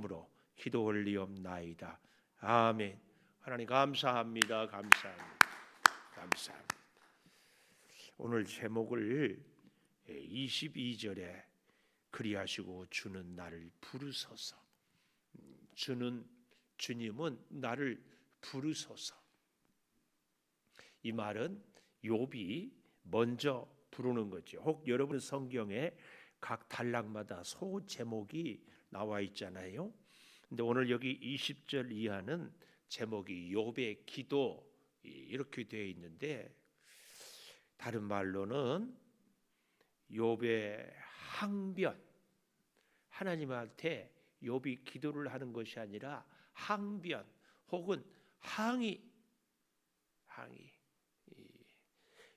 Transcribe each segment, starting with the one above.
으로 기도 올리옵나이다. 아멘. 하나님 감사합니다. 감사합니다. 오늘 제목을 22절에 그리하시고 주는 나를 부르소서. 주님은 나를 부르소서. 이 말은 욥이 먼저 부르는 거죠. 혹 여러분 성경에 각 단락마다 소 제목이 나와 있잖아요. 근데 오늘 여기 20절 이하는 제목이 욥의 기도 이렇게 되어 있는데, 다른 말로는 욥의 항변, 하나님한테 욥이 기도를 하는 것이 아니라 항변 혹은 항의,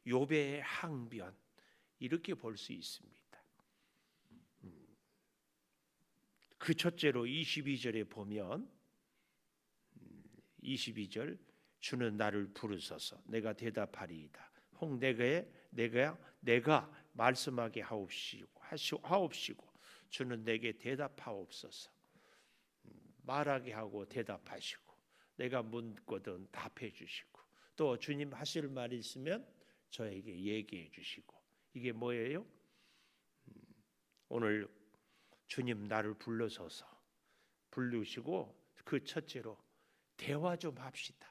욥의 항변, 이렇게 볼 수 있습니다. 그 첫째로 22절에 보면 22절, 주는 나를 부르소서 내가 대답하리이다. 혹 내가 말씀하게 하옵시고 주는 내게 대답하옵소서. 말하게 하고 대답하시고 내가 묻거든 답해 주시고, 또 주님 하실 말이 있으면 저에게 얘기해 주시고. 이게 뭐예요? 오늘 주님 나를 부르시고 그 첫째로 대화 좀 합시다.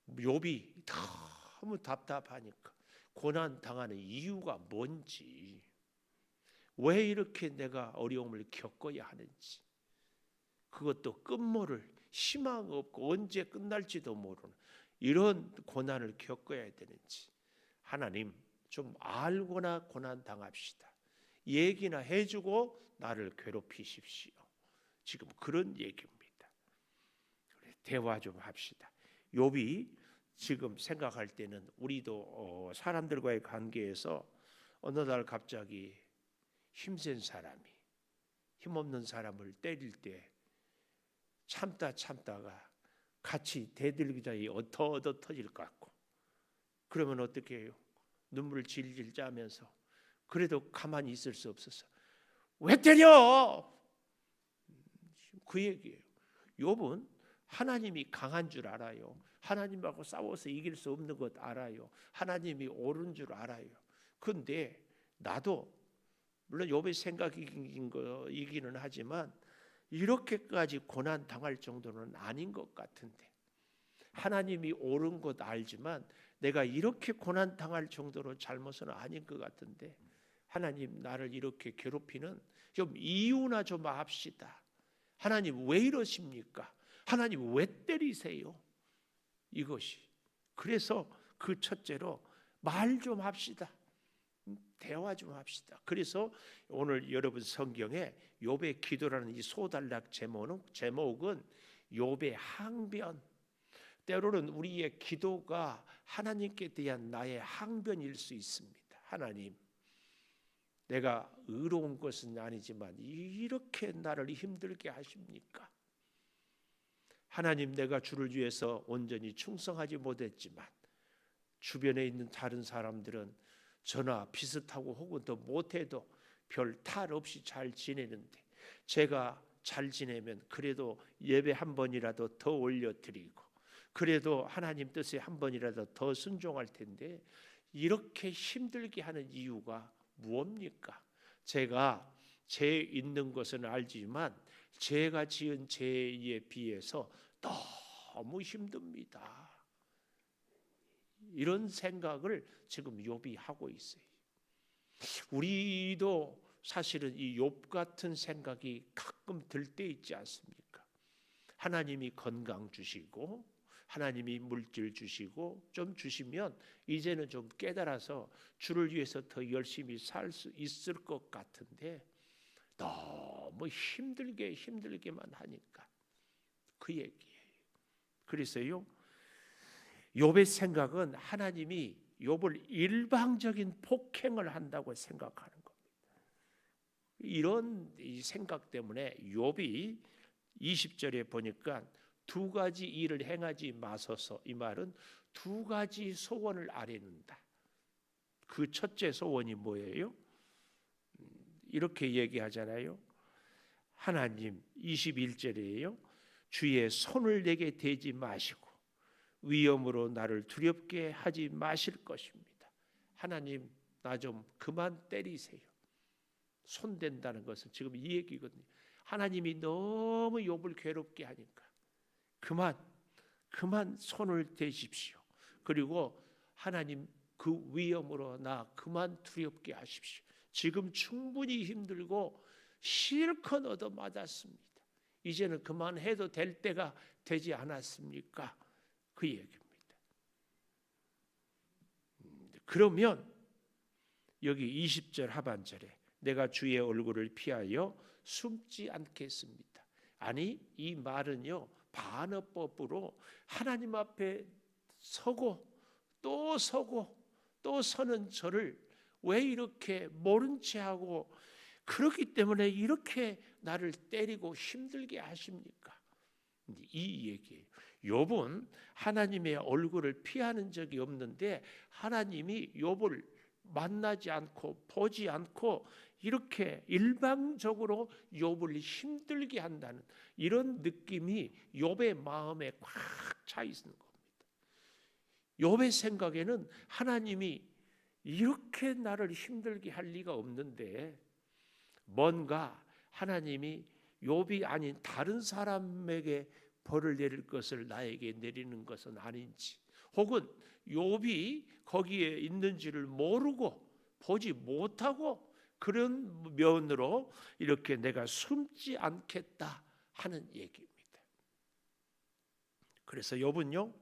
욥이 너무 답답하니까, 고난 당하는 이유가 뭔지, 왜 이렇게 내가 어려움을 겪어야 하는지, 그것도 끝모를 희망 없고 언제 끝날지도 모르는 이런 고난을 겪어야 되는지, 하나님 좀 알고나 고난 당합시다. 얘기나 해주고 나를 괴롭히십시오. 지금 그런 얘기입니다. 대화 좀 합시다. 욥이 지금 생각할 때는 우리도 사람들과의 관계에서 어느 날 갑자기 힘센 사람이 힘없는 사람을 때릴 때 참다가 같이 대들기자에 어터 터질 것 같고, 그러면 어떻게 해요? 눈물을 질질 짜면서 그래도 가만히 있을 수 없어서 왜 때려? 그 얘기예요. 욥은 하나님이 강한 줄 알아요. 하나님하고 싸워서 이길 수 없는 것 알아요. 하나님이 옳은 줄 알아요. 그런데 나도 물론 욥의 생각이기는 하지만 이렇게까지 고난 당할 정도는 아닌 것 같은데, 하나님이 옳은 것 알지만 내가 이렇게 고난 당할 정도로 잘못은 아닌 것 같은데, 하나님 나를 이렇게 괴롭히는 좀 이유나 좀 합시다. 하나님 왜 이러십니까? 하나님 왜 때리세요? 이것이. 그래서 그 첫째로 말 좀 합시다. 대화 좀 합시다. 그래서 오늘 여러분 성경에 욥의 기도라는 이 소단락 제목은 욥의 항변. 때로는 우리의 기도가 하나님께 대한 나의 항변일 수 있습니다. 하나님, 내가 의로운 것은 아니지만 이렇게 나를 힘들게 하십니까? 하나님, 내가 주를 위해서 온전히 충성하지 못했지만 주변에 있는 다른 사람들은 저나 비슷하고 혹은 더 못해도 별 탈 없이 잘 지내는데, 제가 잘 지내면 그래도 예배 한 번이라도 더 올려드리고 그래도 하나님 뜻에 한 번이라도 더 순종할 텐데 이렇게 힘들게 하는 이유가 무엇입니까? 제가 죄 있는 것은 알지만 제가 지은 죄에 비해서 너무 힘듭니다. 이런 생각을 지금 욥이 하고 있어요. 우리도 사실은 이 욥 같은 생각이 가끔 들 때 있지 않습니까? 하나님이 건강 주시고 하나님이 물질 주시고 좀 주시면 이제는 좀 깨달아서 주를 위해서 더 열심히 살 수 있을 것 같은데 너무 힘들게만 하니까, 그 얘기예요. 그래서요, 욥의 생각은 하나님이 욥을 일방적인 폭행을 한다고 생각하는 겁니다. 이런 이 생각 때문에 욥이 20절에 보니까 두 가지 일을 행하지 마소서, 이 말은 두 가지 소원을 아뢰는다. 그 첫째 소원이 뭐예요? 이렇게 얘기하잖아요. 하나님 21절이에요. 주의 손을 내게 대지 마시고 위험으로 나를 두렵게 하지 마실 것입니다. 하나님 나 좀 그만 때리세요. 손댄다는 것은 지금 이 얘기거든요. 하나님이 너무 욥을 괴롭게 하니까 그만 손을 대십시오. 그리고 하나님 그 위험으로 나 그만 두렵게 하십시오. 지금 충분히 힘들고 실컷 얻어맞았습니다. 이제는 그만해도 될 때가 되지 않았습니까? 그 얘기입니다. 그러면 여기 20절 하반절에 내가 주의 얼굴을 피하여 숨지 않겠습니다. 아니 이 말은요 반어법으로 하나님 앞에 서고 또 서는 저를 왜 이렇게 모른 채 하고 그렇기 때문에 이렇게 나를 때리고 힘들게 하십니까? 이 얘기예요. 욥은 하나님의 얼굴을 피하는 적이 없는데 하나님이 욥을 만나지 않고 보지 않고 이렇게 일방적으로 욥을 힘들게 한다는 이런 느낌이 욥의 마음에 꽉 차 있는 겁니다. 욥의 생각에는 하나님이 이렇게 나를 힘들게 할 리가 없는데 뭔가 하나님이 욥이 아닌 다른 사람에게 벌을 내릴 것을 나에게 내리는 것은 아닌지, 혹은 욥이 거기에 있는지를 모르고 보지 못하고 그런 면으로 이렇게 내가 숨지 않겠다 하는 얘기입니다. 그래서 욥은요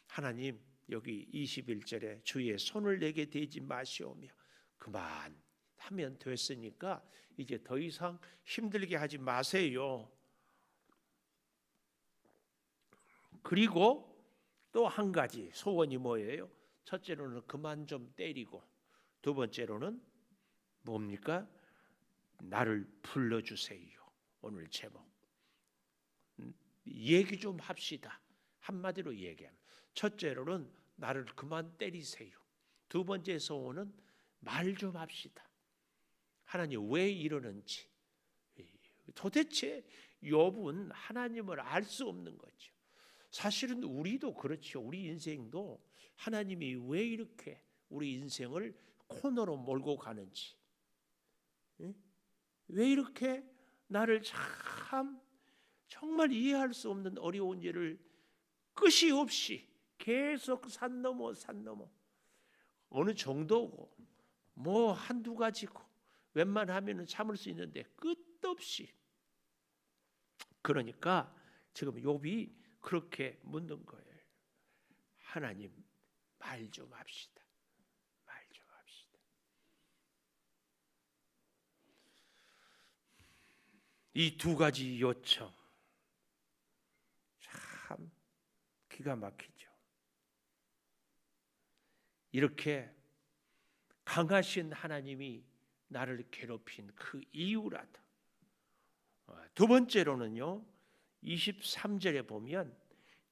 하나님 여기 21절에 주의 손을 내게 대지 마시오며 그만 하면 됐으니까 이제 더 이상 힘들게 하지 마세요. 그리고 또 한 가지 소원이 뭐예요? 첫째로는 그만 좀 때리고, 두 번째로는 뭡니까? 나를 불러주세요. 오늘 제목 얘기 좀 합시다. 한마디로 얘기하면 첫째로는 나를 그만 때리세요. 두 번째 소원은 말 좀 합시다. 하나님 왜 이러는지. 도대체 욥은 하나님을 알 수 없는 거죠. 사실은 우리도 그렇죠. 우리 인생도 하나님이 왜 이렇게 우리 인생을 코너로 몰고 가는지, 왜 이렇게 나를 정말 이해할 수 없는 어려운 일을 끝이 없이 계속 산 넘어 어느 정도고 뭐 한두 가지고 웬만하면 참을 수 있는데 끝없이. 그러니까 지금 욥이 그렇게 묻는 거예요. 하나님 말 좀 합시다. 말 좀 합시다. 이 두 가지 요청 참 기가 막히죠. 이렇게 강하신 하나님이 나를 괴롭힌 그 이유라도. 두 번째로는요 23절에 보면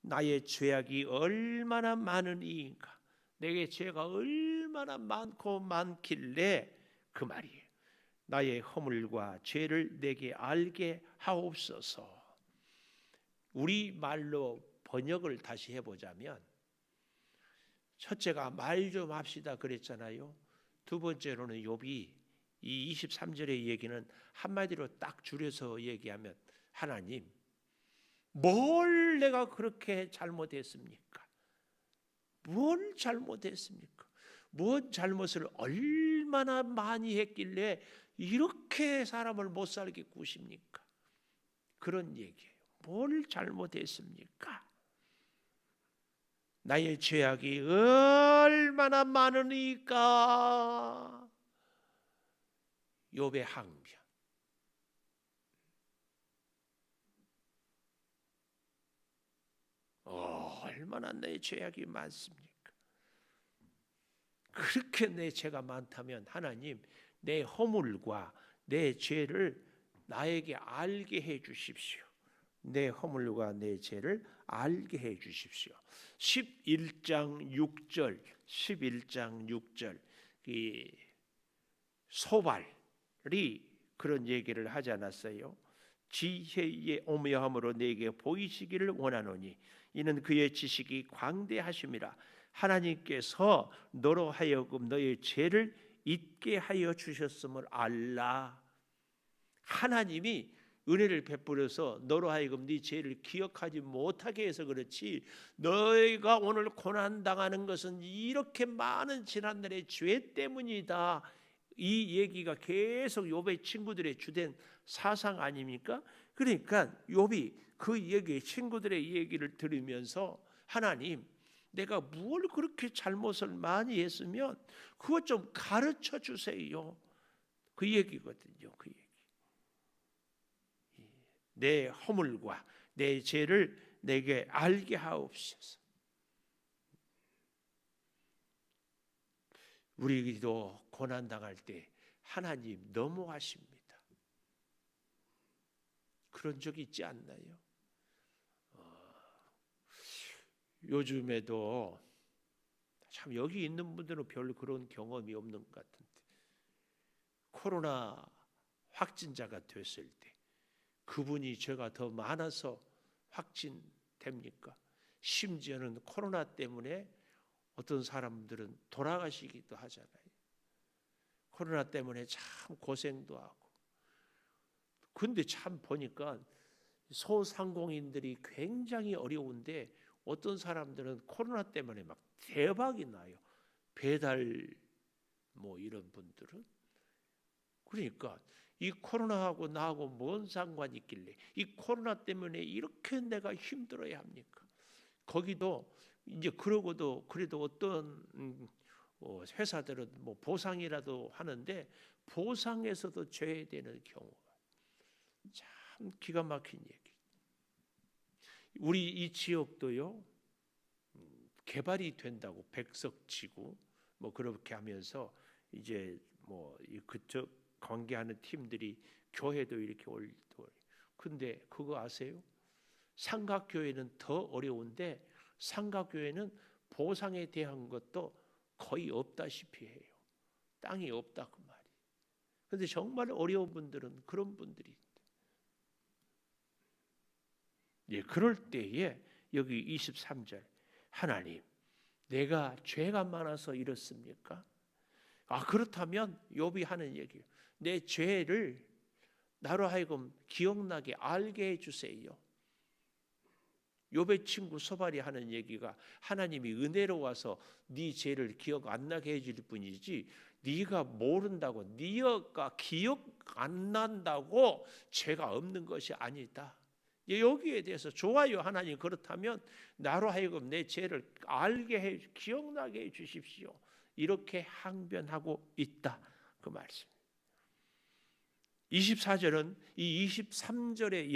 나의 죄악이 얼마나 많으니까, 내게 죄가 얼마나 많고 많길래 그 말이에요. 나의 허물과 죄를 내게 알게 하옵소서. 우리 말로 번역을 다시 해보자면 첫째가 말 좀 합시다 그랬잖아요. 두 번째로는 욥이 이 23절의 얘기는 한마디로 딱 줄여서 얘기하면 하나님 뭘 내가 그렇게 잘못했습니까? 뭘 잘못했습니까? 무슨 잘못을 얼마나 많이 했길래 이렇게 사람을 못 살게 구십니까? 그런 얘기예요. 뭘 잘못했습니까? 나의 죄악이 얼마나 많으니까. 욥의 항변. 얼마나 내 죄악이 많습니까? 그렇게 내 죄가 많다면 하나님 내 허물과 내 죄를 나에게 알게 해 주십시오. 내 허물과 내 죄를 알게 해 주십시오. 11장 6절 이 소발이 그런 얘기를 하지 않았어요? 지혜의 오묘함으로 내게 보이시기를 원하노니 이는 그의 지식이 광대하심이라. 하나님께서 너로 하여금 너의 죄를 잊게 하여 주셨음을 알라. 하나님이 은혜를 베풀어서 너로 하여금 네 죄를 기억하지 못하게 해서 그렇지, 너희가 오늘 고난당하는 것은 이렇게 많은 지난날의 죄 때문이다. 이 얘기가 계속 욥의 친구들의 주된 사상 아닙니까? 그러니까 욥이 그 얘기, 친구들의 얘기를 들으면서 하나님, 내가 뭘 그렇게 잘못을 많이 했으면 그것 좀 가르쳐 주세요. 그 얘기거든요. 그 얘기. 내 허물과 내 죄를 내게 알게 하옵소서. 우리도 고난당할 때 하나님 너무하십니다. 그런 적 있지 않나요? 요즘에도 참 여기 있는 분들은 별로 그런 경험이 없는 것 같은데, 코로나 확진자가 됐을 때 그분이 죄가 더 많아서 확진됩니까? 심지어는 코로나 때문에 어떤 사람들은 돌아가시기도 하잖아요. 코로나 때문에 참 고생도 하고. 근데 참 보니까 소상공인들이 굉장히 어려운데 어떤 사람들은 코로나 때문에 막 대박이 나요. 배달 뭐 이런 분들은. 그러니까 이 코로나하고 나하고 뭔 상관이 있길래 이 코로나 때문에 이렇게 내가 힘들어야 합니까? 거기도 이제 그러고도 그래도 어떤 회사들은 뭐 보상이라도 하는데 보상에서도 죄되는 경우가 참 기가 막힌 얘기. 우리 이 지역도요, 개발이 된다고 백석지구 뭐 그렇게 하면서 이제 뭐 그쪽 관계하는 팀들이 교회도 이렇게 올리고. 근데 그거 아세요? 삼각교회는 더 어려운데 삼각교회는 보상에 대한 것도 거의 없다시피 해요. 땅이 없다 그 말이. 근데 정말 어려운 분들은 그런 분들이 있대. 예, 그럴 때에 여기 23절, 하나님, 내가 죄가 많아서 이렇습니까? 그렇다면 욥이 하는 얘기예요. 내 죄를 나로 하여금 기억나게 알게 해주세요. 욥의 친구 소발이 하는 얘기가 하나님이 은혜로워서 네 죄를 기억 안 나게 해줄 뿐이지 네가 모른다고, 네가 기억 안 난다고 죄가 없는 것이 아니다. 여기에 대해서 좋아요. 하나님, 그렇다면 나로 하여금 내 죄를 알게 해 기억나게 해 주십시오. 이렇게 항변하고 있다 그 말씀. 24절은 이 23절의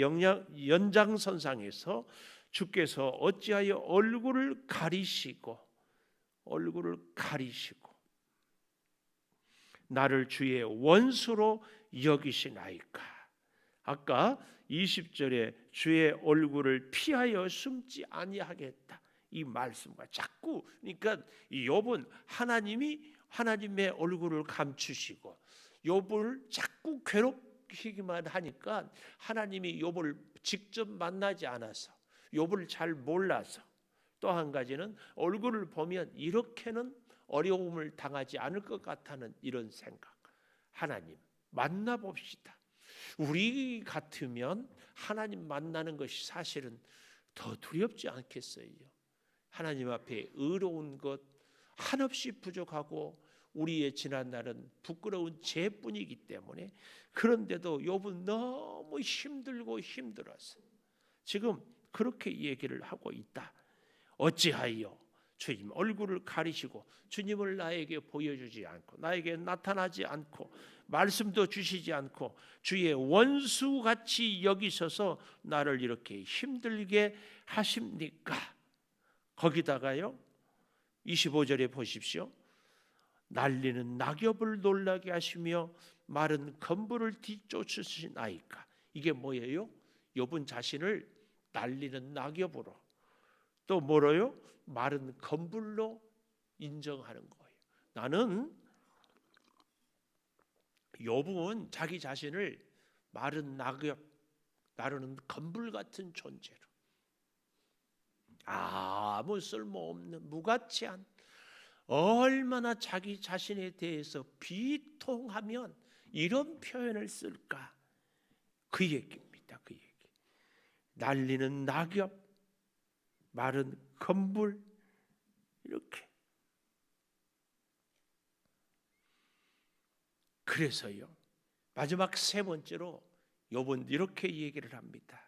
연장선상에서 주께서 어찌하여 얼굴을 가리시고 나를 주의 원수로 여기시나이까. 아까 20절에 주의 얼굴을 피하여 숨지 아니하겠다 이 말씀과 자꾸, 그러니까 이 욥은 하나님의 얼굴을 감추시고 욥을 자꾸 괴롭히기만 하니까 하나님이 욥을 직접 만나지 않아서 욥을 잘 몰라서, 또 한 가지는 얼굴을 보면 이렇게는 어려움을 당하지 않을 것 같다는 이런 생각. 하나님 만나봅시다. 우리 같으면 하나님 만나는 것이 사실은 더 두렵지 않겠어요? 하나님 앞에 의로운 것 한없이 부족하고 우리의 지난 날은 부끄러운 죄뿐이기 때문에, 그런데도 욥은 너무 힘들고 힘들어서 지금 그렇게 얘기를 하고 있다. 어찌하여 주님 얼굴을 가리시고 주님을 나에게 보여주지 않고 나에게 나타나지 않고 말씀도 주시지 않고 주의 원수같이 여기셔서 나를 이렇게 힘들게 하십니까? 거기다가요 25절에 보십시오. 날리는 낙엽을 놀라게 하시며 마른 건불을 뒤쫓으시나이까. 이게 뭐예요? 욥은 자신을 날리는 낙엽으로 또 뭐로요? 마른 건불로 인정하는 거예요. 나는 욥은 자기 자신을 마른 낙엽, 나르는 건불 같은 존재로, 아무 쓸모없는 무가치한, 얼마나 자기 자신에 대해서 비통하면 이런 표현을 쓸까? 그 얘기입니다. 그 얘기. 날리는 낙엽, 마른 건불, 이렇게. 그래서요, 마지막 세 번째로 욥은 이렇게 얘기를 합니다.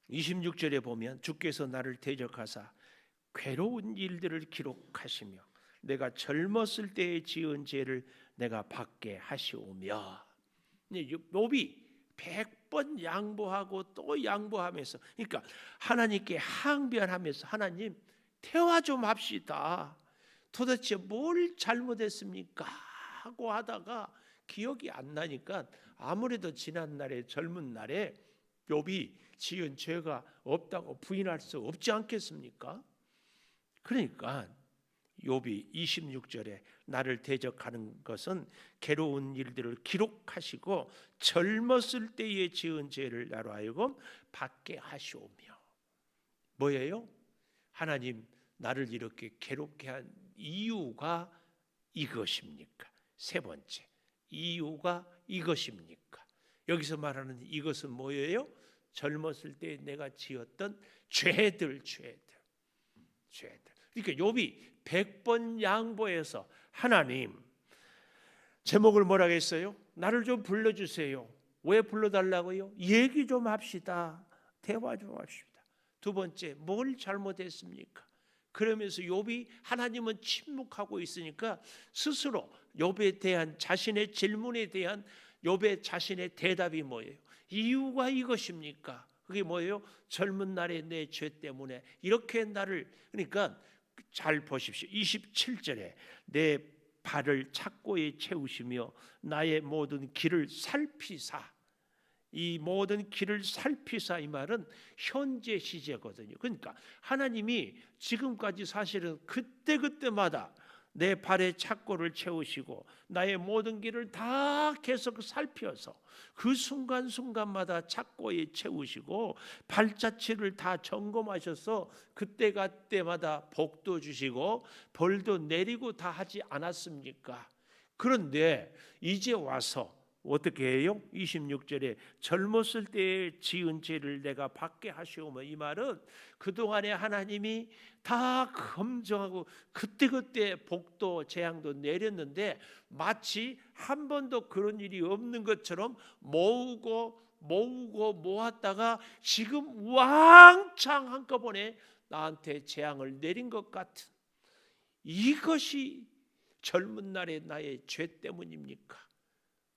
26절에 보면 주께서 나를 대적하사 괴로운 일들을 기록하시며 내가 젊었을 때에 지은 죄를 내가 받게 하시오며. 욥이 100번 양보하고 또 양보하면서, 그러니까 하나님께 항변하면서, 하나님 대화 좀 합시다. 도대체 뭘 잘못했습니까? 하고 하다가 기억이 안 나니까 아무래도 지난날에 젊은 날에 욥이 지은 죄가 없다고 부인할 수 없지 않겠습니까? 그러니까 욥이 26절에 나를 대적하는 것은 괴로운 일들을 기록하시고 젊었을 때에 지은 죄를 나로 하여금 받게 하시오며. 뭐예요? 하나님 나를 이렇게 괴롭게 한 이유가 이것입니까? 세 번째, 이유가 이것입니까? 여기서 말하는 이것은 뭐예요? 젊었을 때 내가 지었던 죄들. 그러니까 욥이 100번 양보해서 하나님, 제목을 뭐라고 했어요? 나를 좀 불러주세요. 왜 불러달라고요? 얘기 좀 합시다. 대화 좀 합시다. 두 번째, 뭘 잘못했습니까? 그러면서 욥이 하나님은 침묵하고 있으니까 스스로 욥에 대한 자신의 질문에 대한 욥의 자신의 대답이 뭐예요? 이유가 이것입니까? 그게 뭐예요? 젊은 날에 내 죄 때문에 이렇게 나를. 그러니까 잘 보십시오. 27절에 내 발을 착고에 채우시며 나의 모든 길을 살피사. 이 모든 길을 살피사, 이 말은 현재 시제거든요. 그러니까 하나님이 지금까지 사실은 그때마다 내 발에 착고를 채우시고 나의 모든 길을 다 계속 살펴서 그 순간순간마다 착고에 채우시고 발자취를 다 점검하셔서 그때마다 복도 주시고 벌도 내리고 다 하지 않았습니까? 그런데 이제 와서 어떻게 해요? 26절에 젊었을 때에 지은 죄를 내가 받게 하시오며. 이 말은 그동안에 하나님이 다 검증하고 그때 복도 재앙도 내렸는데 마치 한 번도 그런 일이 없는 것처럼 모았다가 지금 왕창 한꺼번에 나한테 재앙을 내린 것 같은, 이것이 젊은 날의 나의 죄 때문입니까?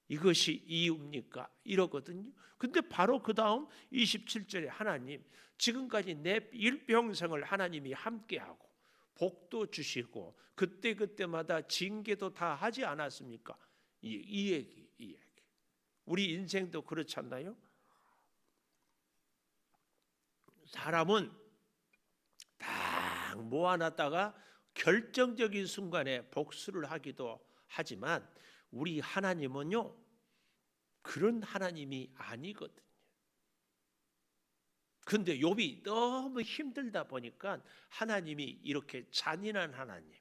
이것이 이유입니까? 이러거든요. 근데 바로 그 다음 27절에 하나님, 지금까지 내 일평생을 하나님이 함께하고 복도 주시고 그때마다 징계도 다 하지 않았습니까? 이 얘기. 우리 인생도 그렇지 않나요? 사람은 다 모아놨다가 결정적인 순간에 복수를 하기도 하지만 우리 하나님은요, 그런 하나님이 아니거든요. 근데 욥이 너무 힘들다 보니까 하나님이 이렇게 잔인한 하나님,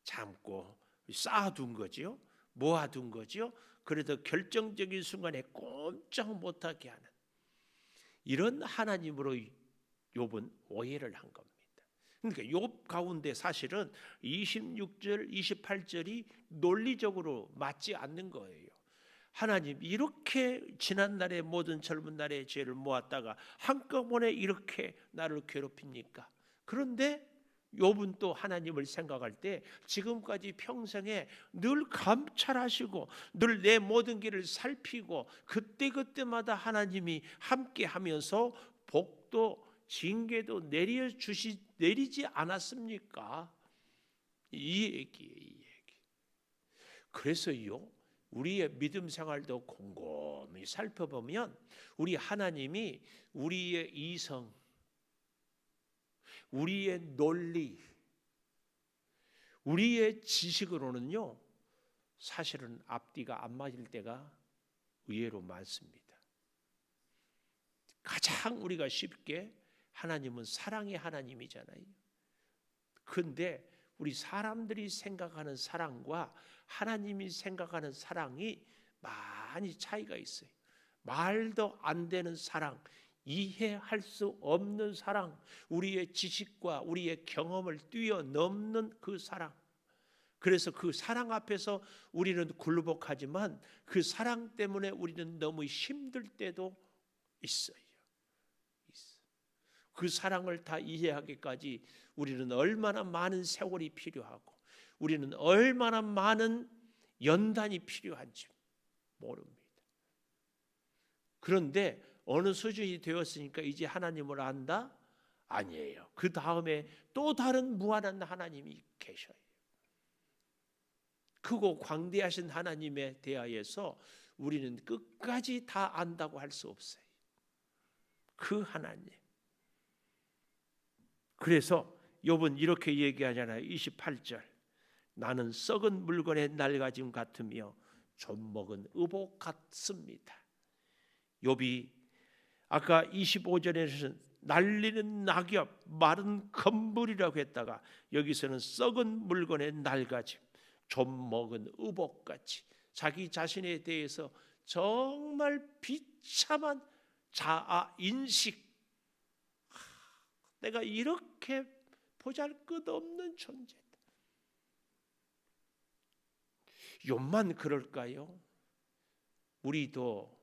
참고 쌓아둔 거지요, 모아둔 거지요. 그래도 결정적인 순간에 꼼짝 못하게 하는 이런 하나님으로 욥은 오해를 한 겁니다. 그러니까 욥 가운데 사실은 26절, 28절이 논리적으로 맞지 않는 거예요. 하나님, 이렇게 지난날의 모든 젊은 날의 죄를 모았다가 한꺼번에 이렇게 나를 괴롭힙니까? 그런데 욥은 또 하나님을 생각할 때 지금까지 평생에 늘 감찰하시고 늘 내 모든 길을 살피고 그때마다 하나님이 함께하면서 복도 징계도 내리지 않았습니까? 이 얘기. 그래서요, 우리의 믿음 생활도 곰곰이 살펴보면 우리 하나님이 우리의 이성, 우리의 논리, 우리의 지식으로는요, 사실은 앞뒤가 안 맞을 때가 의외로 많습니다. 가장 우리가 쉽게 하나님은 사랑의 하나님이잖아요. 그런데 우리 사람들이 생각하는 사랑과 하나님이 생각하는 사랑이 많이 차이가 있어요. 말도 안 되는 사랑, 이해할 수 없는 사랑, 우리의 지식과 우리의 경험을 뛰어넘는 그 사랑. 그래서 그 사랑 앞에서 우리는 굴복하지만 그 사랑 때문에 우리는 너무 힘들 때도 있어요. 그 사랑을 다 이해하기까지 우리는 얼마나 많은 세월이 필요하고 우리는 얼마나 많은 연단이 필요한지 모릅니다. 그런데 어느 수준이 되었으니까 이제 하나님을 안다? 아니에요. 그 다음에 또 다른 무한한 하나님이 계셔요. 크고 광대하신 하나님에 대하여서 우리는 끝까지 다 안다고 할 수 없어요. 그 하나님. 그래서 욥은 이렇게 얘기하잖아요. 28절. 나는 썩은 물건의 낡아짐 같으며 좀먹은 의복 같습니다. 욥이 아까 25절에서는 날리는 낙엽, 마른 건물이라고 했다가 여기서는 썩은 물건의 낡아짐, 좀먹은 의복같이 자기 자신에 대해서 정말 비참한 자아 인식, 내가 이렇게 보잘것없는 존재다. 욥만 그럴까요? 우리도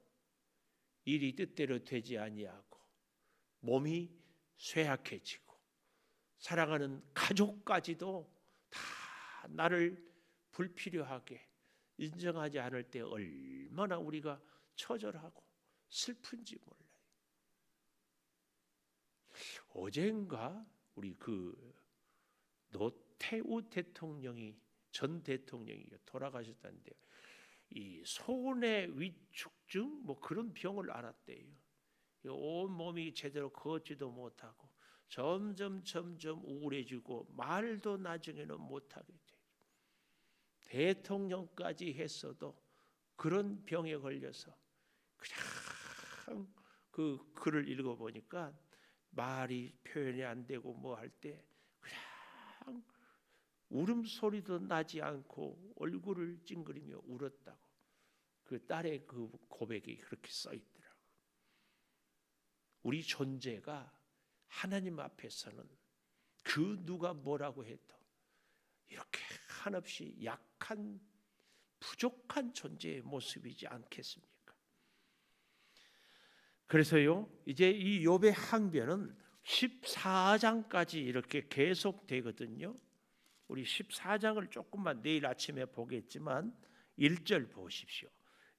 일이 뜻대로 되지 아니하고 몸이 쇠약해지고 사랑하는 가족까지도 다 나를 불필요하게 인정하지 않을 때 얼마나 우리가 처절하고 슬픈지 몰라요. 어젠가 우리 노태우 대통령이 전 대통령이 돌아가셨다는데 이 손의 위축증 뭐 그런 병을 앓았대요. 온 몸이 제대로 걷지도 못하고 점점 우울해지고 말도 나중에는 못하게 돼요. 대통령까지 했어도 그런 병에 걸려서 그냥 그 글을 읽어보니까 말이 표현이 안 되고 뭐 할 때 그냥 울음소리도 나지 않고 얼굴을 찡그리며 울었다고. 그 딸의 그 고백이 그렇게 써 있더라고요. 우리 존재가 하나님 앞에서는 그 누가 뭐라고 해도 이렇게 한없이 약한 부족한 존재의 모습이지 않겠습니까? 그래서요, 이제 이 욥의 항변은 14장까지 이렇게 계속되거든요. 우리 14장을 조금만 내일 아침에 보겠지만 1절 보십시오.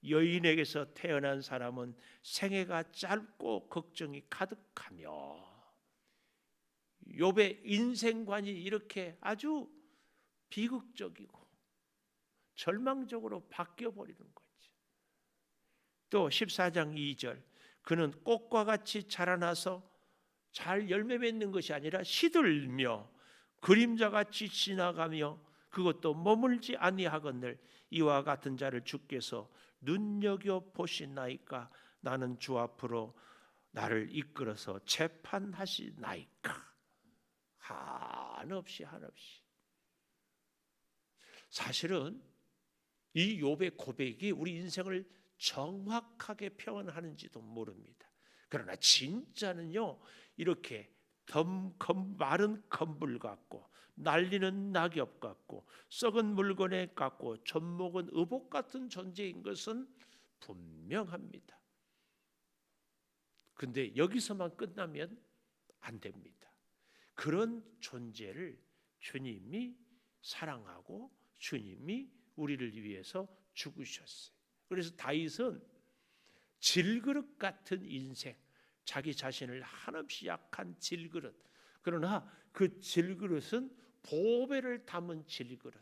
여인에게서 태어난 사람은 생애가 짧고 걱정이 가득하며, 욥의 인생관이 이렇게 아주 비극적이고 절망적으로 바뀌어버리는 거죠. 또 14장 2절, 그는 꽃과 같이 자라나서 잘 열매 맺는 것이 아니라 시들며 그림자같이 지나가며 그것도 머물지 아니하거늘 이와 같은 자를 주께서 눈여겨 보시나이까. 나는 주 앞으로 나를 이끌어서 재판하시나이까. 한없이 사실은 이 욥의 고백이 우리 인생을 정확하게 표현하는지도 모릅니다. 그러나 진짜는요, 이렇게 마른 건불 같고 날리는 낙엽 같고 썩은 물건에 같고 젖먹은 의복 같은 존재인 것은 분명합니다. 근데 여기서만 끝나면 안 됩니다. 그런 존재를 주님이 사랑하고 주님이 우리를 위해서 죽으셨어요. 그래서 다윗은 질그릇 같은 인생, 자기 자신을 한없이 약한 질그릇, 그러나 그 질그릇은 보배를 담은 질그릇.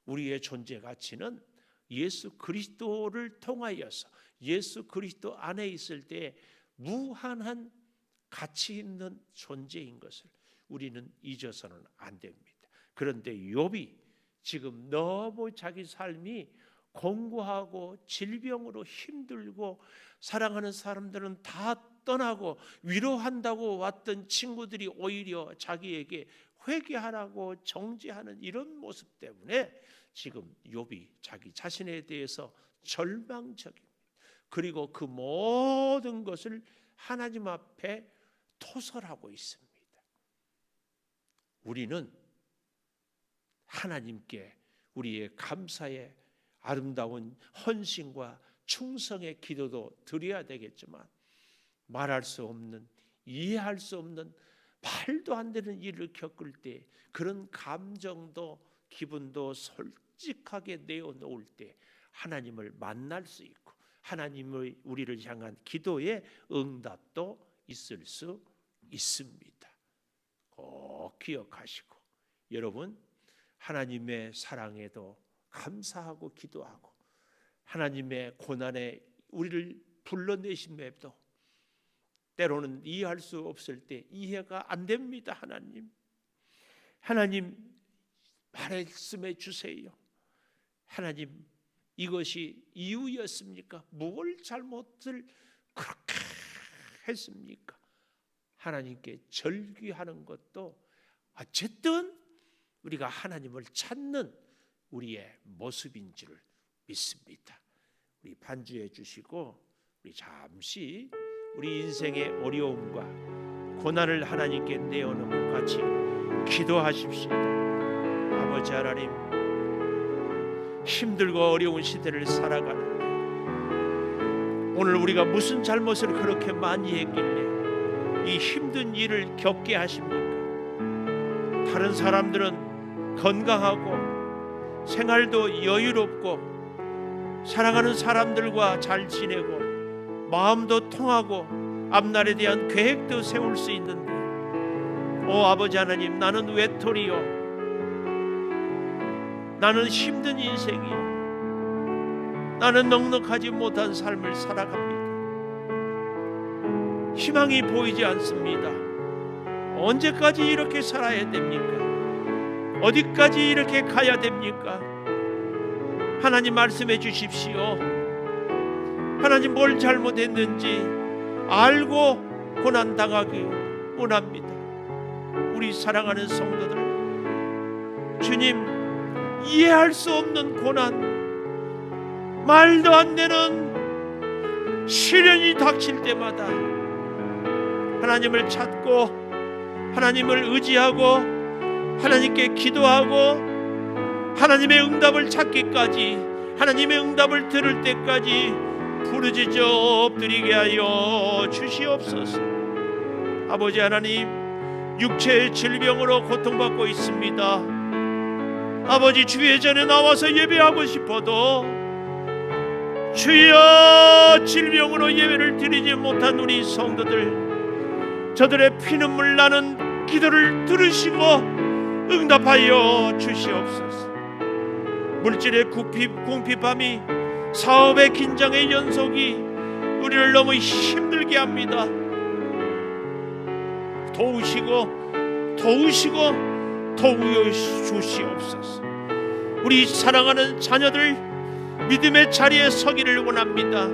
우리의 존재 가치는 예수 그리스도를 통하여서 예수 그리스도 안에 있을 때 무한한 가치 있는 존재인 것을 우리는 잊어서는 안 됩니다. 그런데 욥이 지금 너무 자기 삶이 공고하고 질병으로 힘들고 사랑하는 사람들은 다 떠나고 위로한다고 왔던 친구들이 오히려 자기에게 회개하라고 정죄하는 이런 모습 때문에 지금 욥이 자기 자신에 대해서 절망적입니다. 그리고 그 모든 것을 하나님 앞에 토설하고 있습니다. 우리는 하나님께 우리의 감사의 아름다운 헌신과 충성의 기도도 드려야 되겠지만 말할 수 없는, 이해할 수 없는, 말도 안 되는 일을 겪을 때 그런 감정도 기분도 솔직하게 내어놓을 때 하나님을 만날 수 있고 하나님의 우리를 향한 기도의 응답도 있을 수 있습니다. 꼭 기억하시고 여러분, 하나님의 사랑에도 감사하고 기도하고 하나님의 고난에 우리를 불러내심에도 때로는 이해할 수 없을 때 이해가 안 됩니다. 하나님 말씀해 주세요. 하나님, 이것이 이유였습니까? 뭘 잘못을 그렇게 했습니까? 하나님께 절규하는 것도 어쨌든 우리가 하나님을 찾는 우리의 모습인 줄 믿습니다. 우리 반주해 주시고 우리 잠시 우리 인생의 어려움과 고난을 하나님께 내어놓고 같이 기도하십시오. 아버지 하나님, 힘들고 어려운 시대를 살아가는데 오늘 우리가 무슨 잘못을 그렇게 많이 했길래 이 힘든 일을 겪게 하십니까? 다른 사람들은 건강하고 생활도 여유롭고 사랑하는 사람들과 잘 지내고 마음도 통하고 앞날에 대한 계획도 세울 수 있는데 아버지 하나님, 나는 외톨이요, 나는 힘든 인생이요, 나는 넉넉하지 못한 삶을 살아갑니다. 희망이 보이지 않습니다. 언제까지 이렇게 살아야 됩니까? 어디까지 이렇게 가야 됩니까? 하나님 말씀해 주십시오. 하나님, 뭘 잘못했는지 알고 고난당하기 원합니다. 우리 사랑하는 성도들, 주님, 이해할 수 없는 고난, 말도 안 되는 시련이 닥칠 때마다 하나님을 찾고 하나님을 의지하고 하나님께 기도하고 하나님의 응답을 찾기까지, 하나님의 응답을 들을 때까지 부르짖어 엎드리게 하여 주시옵소서. 아버지 하나님, 육체의 질병으로 고통받고 있습니다. 아버지, 주의 전에 나와서 예배하고 싶어도 주여, 질병으로 예배를 드리지 못한 우리 성도들, 저들의 피눈물 나는 기도를 들으시고 응답하여 주시옵소서. 물질의 궁핍함이, 사업의 긴장의 연속이 우리를 너무 힘들게 합니다. 도우시고 도우여 주시옵소서. 우리 사랑하는 자녀들 믿음의 자리에 서기를 원합니다.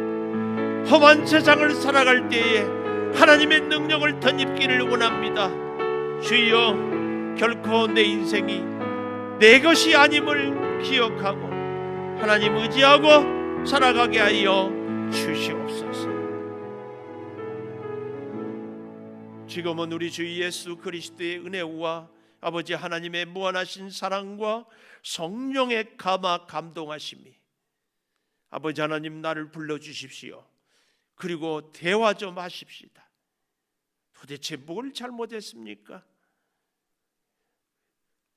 험한 세상을 살아갈 때에 하나님의 능력을 덧입기를 원합니다. 주여, 결코 내 인생이 내 것이 아님을 기억하고 하나님 의지하고 살아가게 하여 주시옵소서. 지금은 우리 주 예수 그리스도의 은혜와 아버지 하나님의 무한하신 사랑과 성령의 감동하심이, 아버지 하나님, 나를 불러주십시오. 그리고 대화 좀 하십시다. 도대체 뭘 잘못했습니까?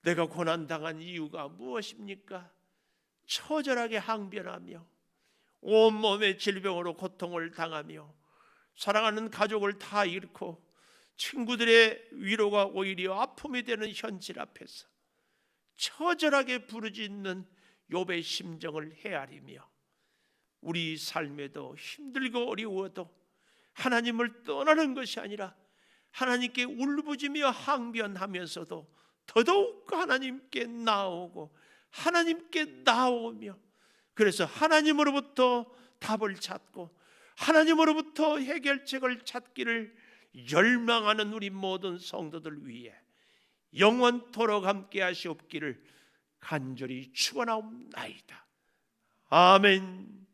내가 고난당한 이유가 무엇입니까? 처절하게 항변하며 온몸의 질병으로 고통을 당하며 사랑하는 가족을 다 잃고 친구들의 위로가 오히려 아픔이 되는 현실 앞에서 처절하게 부르짖는 욥의 심정을 헤아리며 우리 삶에도 힘들고 어려워도 하나님을 떠나는 것이 아니라 하나님께 울부짖으며 항변하면서도 더더욱 하나님께 나오고 하나님께 나오며 그래서 하나님으로부터 답을 찾고 하나님으로부터 해결책을 찾기를 열망하는 우리 모든 성도들 위해 영원토록 함께 하시옵기를 간절히 축원하옵나이다. 아멘.